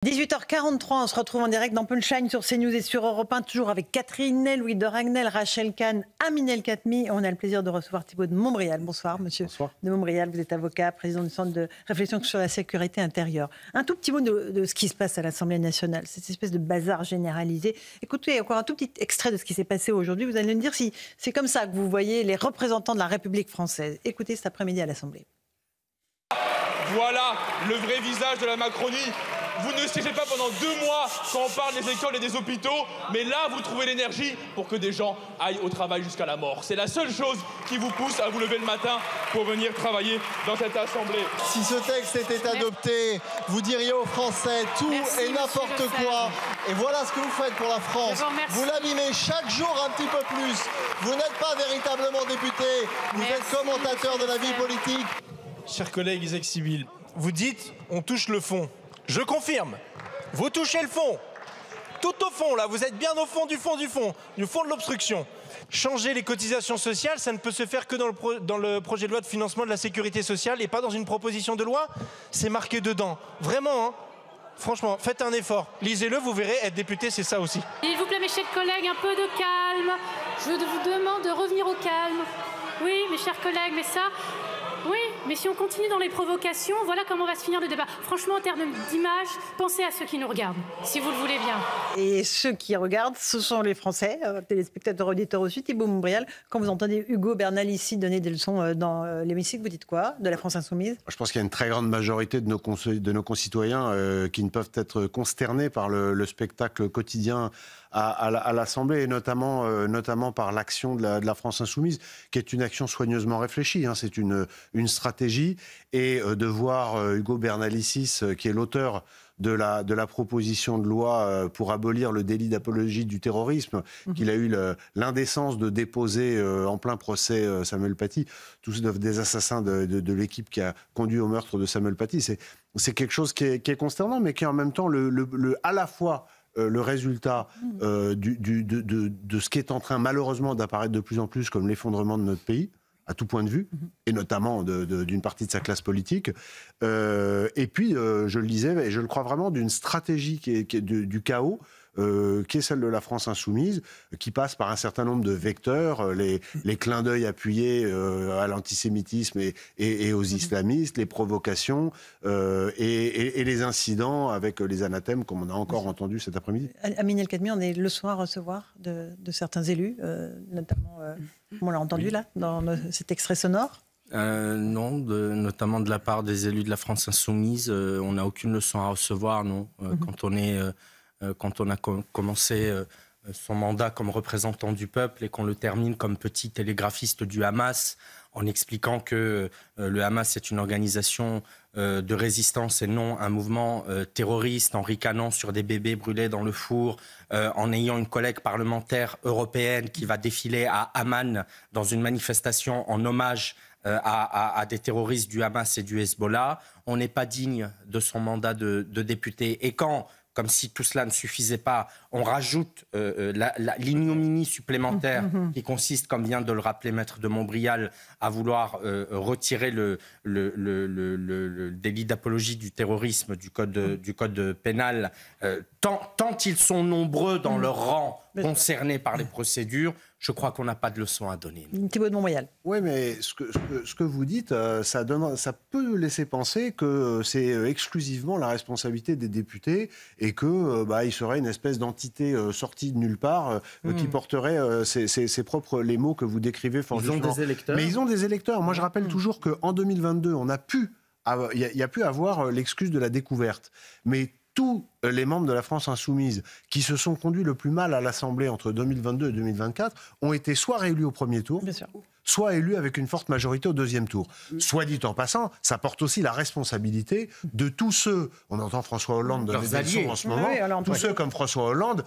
18h43, on se retrouve en direct dans Punchline sur CNews et sur Europe 1, toujours avec Catherine Ney, Louis de Ragnel, Rachel Kahn, Amine El Khatmi. On a le plaisir de recevoir Thibault de Montbrial. Bonsoir, monsieur. Bonsoir. De Montbrial, vous êtes avocat, président du Centre de réflexion sur la sécurité intérieure. Un tout petit mot de ce qui se passe à l'Assemblée nationale, cette espèce de bazar généralisé. Écoutez, encore un tout petit extrait de ce qui s'est passé aujourd'hui. Vous allez me dire si c'est comme ça que vous voyez les représentants de la République française. Écoutez cet après-midi à l'Assemblée. Voilà le vrai visage de la Macronie. Vous ne siégez pas pendant 2 mois quand on parle des écoles et des hôpitaux, mais là, vous trouvez l'énergie pour que des gens aillent au travail jusqu'à la mort. C'est la seule chose qui vous pousse à vous lever le matin pour venir travailler dans cette Assemblée. Si ce texte était adopté, vous diriez aux Français tout et n'importe quoi. Et voilà ce que vous faites pour la France. Vous l'abîmez chaque jour un petit peu plus. Vous n'êtes pas véritablement député, vous êtes commentateur de la vie politique. Chers collègues Isaac Sibyl, vous dites on touche le fond. Je confirme, vous touchez le fond. Tout au fond, là, vous êtes bien au fond du fond du fond de l'obstruction. Changer les cotisations sociales, ça ne peut se faire que dans le projet de loi de financement de la sécurité sociale et pas dans une proposition de loi. C'est marqué dedans. Vraiment, hein. Franchement, faites un effort. Lisez-le, vous verrez, être député, c'est ça aussi. S'il vous plaît, mes chers collègues, un peu de calme. Je vous demande de revenir au calme. Oui, mes chers collègues, mais ça... Oui, mais si on continue dans les provocations, voilà comment va se finir le débat. Franchement, en termes d'image, pensez à ceux qui nous regardent, si vous le voulez bien. Et ceux qui regardent, ce sont les Français, téléspectateurs, auditeurs aussi. Thibault de Montbrial, quand vous entendez Hugo Bernal ici donner des leçons dans l'hémicycle, vous dites quoi de la France insoumise? Je pense qu'il y a une très grande majorité de nos concitoyens qui ne peuvent être consternés par le spectacle quotidien à l'Assemblée, et notamment par l'action de la France insoumise, qui est une action soigneusement réfléchie. Hein. C'est une stratégie. Et de voir Hugo Bernalicis, qui est l'auteur de la proposition de loi pour abolir le délit d'apologie du terrorisme, qu'il a eu l'indécence de déposer en plein procès Samuel Paty, tous des assassins de l'équipe qui a conduit au meurtre de Samuel Paty. C'est quelque chose qui est consternant, mais qui est en même temps à la fois le résultat de ce qui est en train malheureusement d'apparaître de plus en plus comme l'effondrement de notre pays, à tout point de vue, et notamment d'une partie de sa classe politique. Et puis, je le disais, et je le crois vraiment, d'une stratégie qui est du chaos, qui est celle de la France insoumise, qui passe par un certain nombre de vecteurs, les clins d'œil appuyés à l'antisémitisme et aux islamistes, les provocations et les incidents avec les anathèmes, comme on a encore entendu cet après-midi. Amine El Khatmi, on a des leçons à recevoir de certains élus, notamment, comme on l'a entendu là, dans cet extrait sonore. Non, notamment de la part des élus de la France insoumise, on n'a aucune leçon à recevoir, non. Quand on a commencé son mandat comme représentant du peuple et qu'on le termine comme petit télégraphiste du Hamas, en expliquant que le Hamas est une organisation de résistance et non un mouvement terroriste, en ricanant sur des bébés brûlés dans le four, en ayant une collègue parlementaire européenne qui va défiler à Amman dans une manifestation en hommage à des terroristes du Hamas et du Hezbollah. On n'est pas digne de son mandat de député. Et quand, comme si tout cela ne suffisait pas, on rajoute l'ignominie supplémentaire qui consiste, comme vient de le rappeler Maître de Montbrial, à vouloir retirer le délit d'apologie du terrorisme du code pénal, tant ils sont nombreux dans leur rang concernés par les procédures, je crois qu'on n'a pas de leçon à donner. Thibault de Montbrial. Oui, mais ce que vous dites, ça peut laisser penser que c'est exclusivement la responsabilité des députés et que il serait une espèce d'entité sortie de nulle part qui porterait les mots que vous décrivez fort justement. Ils ont des électeurs. Mais ils ont des électeurs. Moi, je rappelle toujours qu'en 2022, il y a pu avoir l'excuse de la découverte. Mais tous les membres de la France insoumise qui se sont conduits le plus mal à l'Assemblée entre 2022 et 2024 ont été soit réélus au premier tour, soit élus avec une forte majorité au deuxième tour. Soit dit en passant, ça porte aussi la responsabilité de tous ceux, on entend François Hollande donner des leçons en ce moment, tous ceux comme François Hollande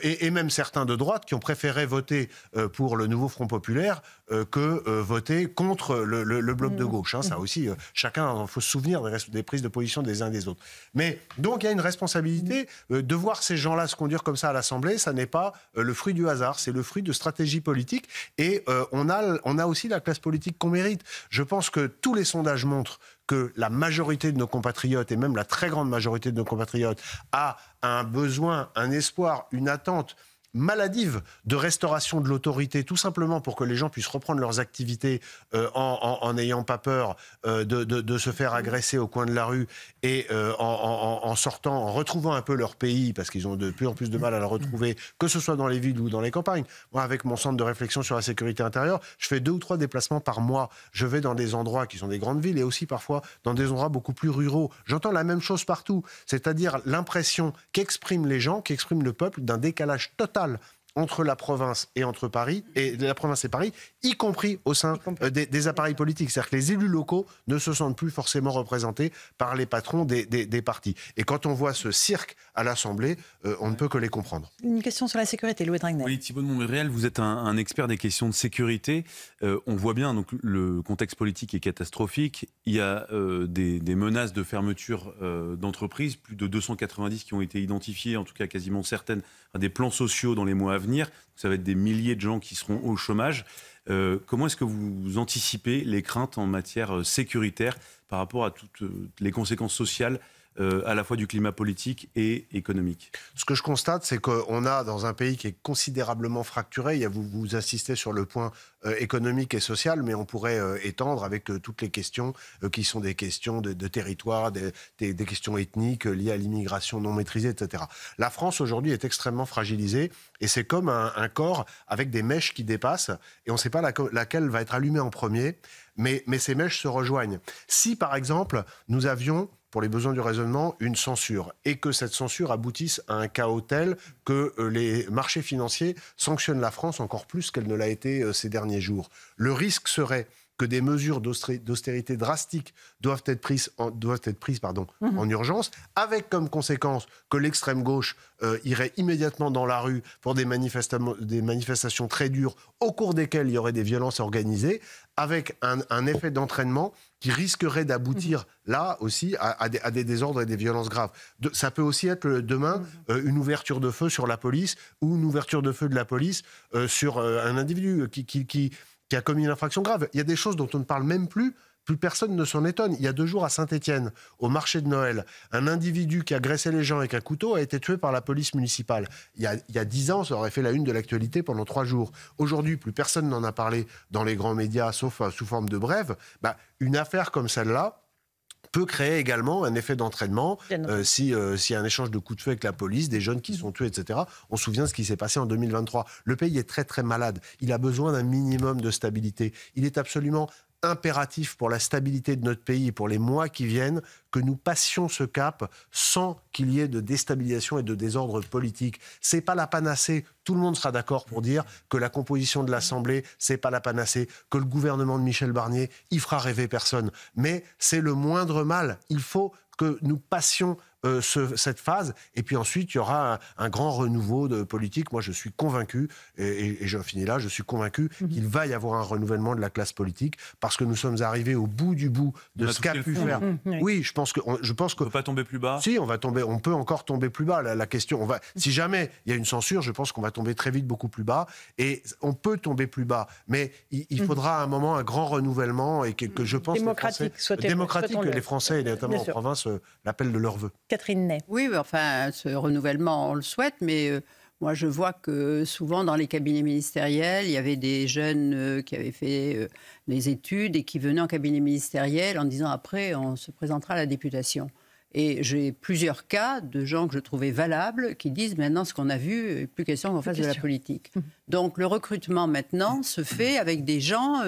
et même certains de droite qui ont préféré voter pour le nouveau Front Populaire que voter contre le bloc de gauche. Hein. Ça aussi, chacun, il faut se souvenir des prises de position des uns des autres. Mais donc il y a une responsabilité de voir ces gens-là se conduire comme ça à l'Assemblée, ça n'est pas le fruit du hasard, c'est le fruit de stratégie politique et on a aussi la classe politique qu'on mérite. Je pense que tous les sondages montrent que la majorité de nos compatriotes, et même la très grande majorité de nos compatriotes, a un besoin, un espoir, une attente maladive de restauration de l'autorité, tout simplement pour que les gens puissent reprendre leurs activités en n'ayant pas peur de se faire agresser au coin de la rue et en sortant, en retrouvant un peu leur pays, parce qu'ils ont de plus en plus de mal à le retrouver, que ce soit dans les villes ou dans les campagnes. Moi, avec mon centre de réflexion sur la sécurité intérieure, je fais 2 ou 3 déplacements par mois. Je vais dans des endroits qui sont des grandes villes et aussi parfois dans des endroits beaucoup plus ruraux. J'entends la même chose partout, c'est-à-dire l'impression qu'expriment les gens, qu'exprime le peuple, d'un décalage total entre la province et entre Paris, et la province et Paris, y compris au sein des appareils politiques. C'est-à-dire que les élus locaux ne se sentent plus forcément représentés par les patrons des partis. Et quand on voit ce cirque à l'Assemblée, on ne peut que les comprendre. Une question sur la sécurité, Louis Dragnel. Oui, Thibault de Montmirail, vous êtes un expert des questions de sécurité. On voit bien, donc, le contexte politique est catastrophique. Il y a des menaces de fermeture d'entreprises, plus de 290 qui ont été identifiées, en tout cas quasiment certaines, des plans sociaux dans les mois à venir. Ça va être des milliers de gens qui seront au chômage. Comment est-ce que vous anticipez les craintes en matière sécuritaire par rapport à toutes les conséquences sociales à la fois du climat politique et économique? Ce que je constate, c'est qu'on a dans un pays qui est considérablement fracturé, vous insistez sur le point économique et social, mais on pourrait étendre avec toutes les questions qui sont des questions de territoire, des questions ethniques liées à l'immigration non maîtrisée, etc. La France aujourd'hui est extrêmement fragilisée et c'est comme un corps avec des mèches qui dépassent et on ne sait pas laquelle va être allumée en premier, mais ces mèches se rejoignent. Si par exemple nous avions, pour les besoins du raisonnement, une censure, et que cette censure aboutisse à un chaos tel que les marchés financiers sanctionnent la France encore plus qu'elle ne l'a été ces derniers jours. Le risque serait que des mesures d'austérité drastiques doivent être prises en urgence, avec comme conséquence que l'extrême gauche irait immédiatement dans la rue pour des manifestations très dures, au cours desquelles il y aurait des violences organisées, avec un effet d'entraînement qui risquerait d'aboutir là aussi à des désordres et des violences graves. Ça peut aussi être demain une ouverture de feu sur la police ou une ouverture de feu de la police sur un individu qui a commis une infraction grave. Il y a des choses dont on ne parle même plus. Plus personne ne s'en étonne. Il y a 2 jours à Saint-Étienne, au marché de Noël, un individu qui agressait les gens avec un couteau a été tué par la police municipale. Il y a 10 ans, ça aurait fait la une de l'actualité pendant 3 jours. Aujourd'hui, plus personne n'en a parlé dans les grands médias, sauf sous forme de brève. Une affaire comme celle-là peut créer également un effet d'entraînement s'il y a un échange de coups de feu avec la police, des jeunes qui sont tués, etc. On se souvient de ce qui s'est passé en 2023. Le pays est très très malade. Il a besoin d'un minimum de stabilité. Il est absolument impératif pour la stabilité de notre pays et pour les mois qui viennent que nous passions ce cap sans qu'il y ait de déstabilisation et de désordre politique. C'est pas la panacée. Tout le monde sera d'accord pour dire que la composition de l'Assemblée, c'est pas la panacée, que le gouvernement de Michel Barnier, il fera rêver personne. Mais c'est le moindre mal. Il faut que nous passions cette phase, et puis ensuite il y aura un grand renouveau de politique. Moi je suis convaincu, et je finis là, je suis convaincu qu'il va y avoir un renouvellement de la classe politique, parce que nous sommes arrivés au bout du bout de ce qu'a pu faire. Oui, je pense que on ne peut pas tomber plus bas. Si, on peut encore tomber plus bas. La question, si jamais il y a une censure, je pense qu'on va tomber très vite beaucoup plus bas, et on peut tomber plus bas, mais il faudra à un moment un grand renouvellement, et que je pense démocratique, que les Français, et notamment en province, l'appellent de leur vœu. Catherine Ney. Oui, enfin, ce renouvellement, on le souhaite, mais moi, je vois que souvent, dans les cabinets ministériels, il y avait des jeunes qui avaient fait des études et qui venaient en cabinet ministériel en disant « après, on se présentera à la députation ». Et j'ai plusieurs cas de gens que je trouvais valables qui disent maintenant ce qu'on a vu, plus question qu'on fasse de la politique. Donc le recrutement maintenant se fait avec des gens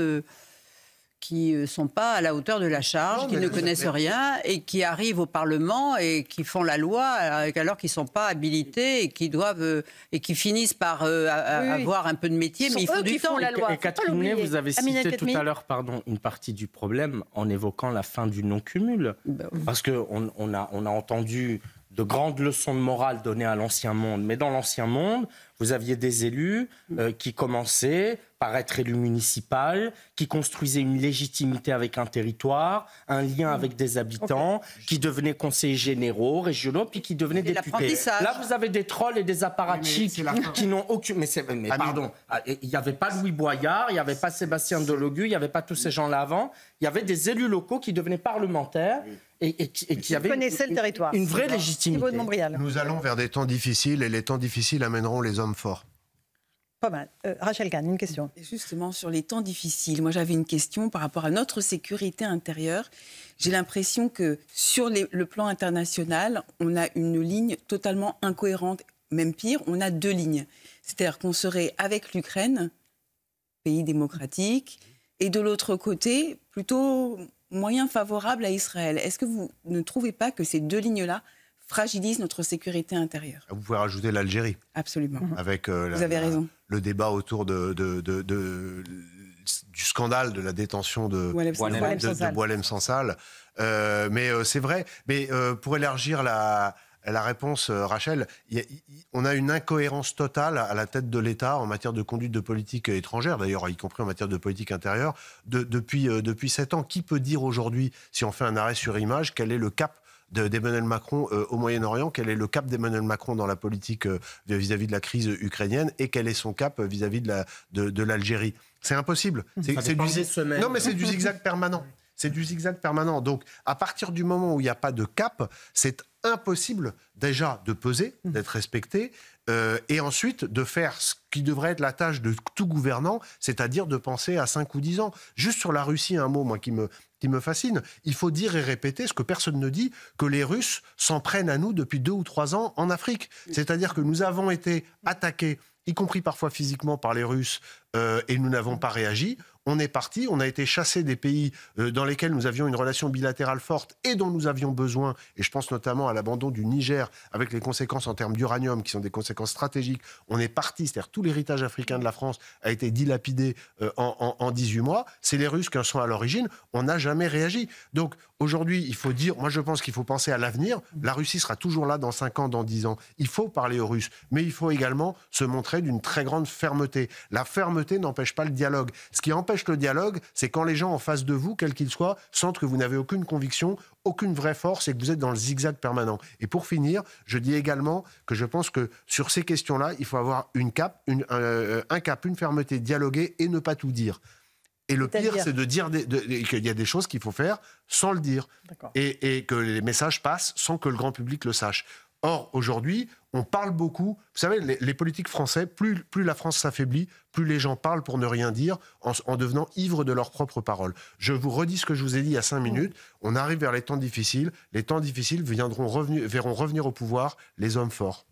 qui ne sont pas à la hauteur de la charge, qui ne connaissent rien et qui arrivent au Parlement et qui font la loi alors qu'ils ne sont pas habilités et qui doivent et qui finissent par avoir un peu de métier, mais il faut du temps. Et Catherine Ney, vous avez cité tout à l'heure une partie du problème en évoquant la fin du non-cumul. Parce qu'on a entendu de grandes leçons de morale données à l'Ancien Monde. Mais dans l'Ancien Monde, vous aviez des élus qui commençaient par être élus municipaux, qui construisaient une légitimité avec un territoire, un lien avec des habitants, qui devenaient conseillers généraux, régionaux, puis qui devenaient députés. Là, vous avez des trolls et des apparatchiks qui n'ont aucune... Mais pardon, il n'y avait pas Louis Boyard, il n'y avait pas Sébastien Delogu, il n'y avait pas tous ces gens-là avant. Il y avait des élus locaux qui devenaient parlementaires et qui avaient une vraie légitimité. Nous allons vers des temps difficiles et les temps difficiles amèneront les hommes forts. Pas mal. Rachel Kahn, une question. Justement, sur les temps difficiles, moi j'avais une question par rapport à notre sécurité intérieure. J'ai l'impression que sur le plan international, on a une ligne totalement incohérente. Même pire, on a deux lignes. C'est-à-dire qu'on serait avec l'Ukraine, pays démocratique, et de l'autre côté, plutôt moyen favorable à Israël. Est-ce que vous ne trouvez pas que ces deux lignes-là fragilise notre sécurité intérieure? Vous pouvez rajouter l'Algérie. Absolument. Avec vous avez raison. Le débat autour du scandale de la détention de Boualem Sansal. Mais c'est vrai. Mais pour élargir la réponse, Rachel, on a une incohérence totale à la tête de l'État en matière de conduite de politique étrangère, d'ailleurs, y compris en matière de politique intérieure, depuis 7 ans. Qui peut dire aujourd'hui, si on fait un arrêt sur image, quel est le cap d'Emmanuel Macron au Moyen-Orient, quel est le cap d'Emmanuel Macron dans la politique vis-à-vis de la crise ukrainienne et quel est son cap vis-à-vis de l'Algérie? C'est impossible. Non, mais c'est du zigzag permanent. C'est du zigzag permanent. Donc, à partir du moment où il n'y a pas de cap, c'est impossible déjà de peser, d'être respecté, et ensuite de faire ce qui devrait être la tâche de tout gouvernant, c'est-à-dire de penser à 5 ou 10 ans. Juste sur la Russie, un mot moi, qui me fascine. Il faut dire et répéter ce que personne ne dit, que les Russes s'en prennent à nous depuis 2 ou 3 ans en Afrique. C'est-à-dire que nous avons été attaqués, y compris parfois physiquement par les Russes, et nous n'avons pas réagi. On est parti, on a été chassé des pays dans lesquels nous avions une relation bilatérale forte et dont nous avions besoin, et je pense notamment à l'abandon du Niger, avec les conséquences en termes d'uranium, qui sont des conséquences stratégiques. On est parti, c'est-à-dire tout l'héritage africain de la France a été dilapidé en 18 mois. C'est les Russes qui en sont à l'origine, on n'a jamais réagi. Donc aujourd'hui, il faut dire, moi je pense qu'il faut penser à l'avenir. La Russie sera toujours là dans 5 ans, dans 10 ans. Il faut parler aux Russes, mais il faut également se montrer d'une très grande fermeté. La fermeté n'empêche pas le dialogue. Ce qui empêche le dialogue, c'est quand les gens en face de vous, quels qu'ils soient, sentent que vous n'avez aucune conviction, aucune vraie force et que vous êtes dans le zigzag permanent. Et pour finir, je dis également que je pense que sur ces questions-là, il faut avoir un cap, une fermeté, dialoguer et ne pas tout dire. Et le pire, c'est de dire qu'il y a des choses qu'il faut faire sans le dire. Et que les messages passent sans que le grand public le sache. Or, aujourd'hui, on parle beaucoup. Vous savez, les politiques français, plus la France s'affaiblit, plus les gens parlent pour ne rien dire, en devenant ivres de leurs propres paroles. Je vous redis ce que je vous ai dit il y a 5 minutes. On arrive vers les temps difficiles. Les temps difficiles verront revenir au pouvoir les hommes forts.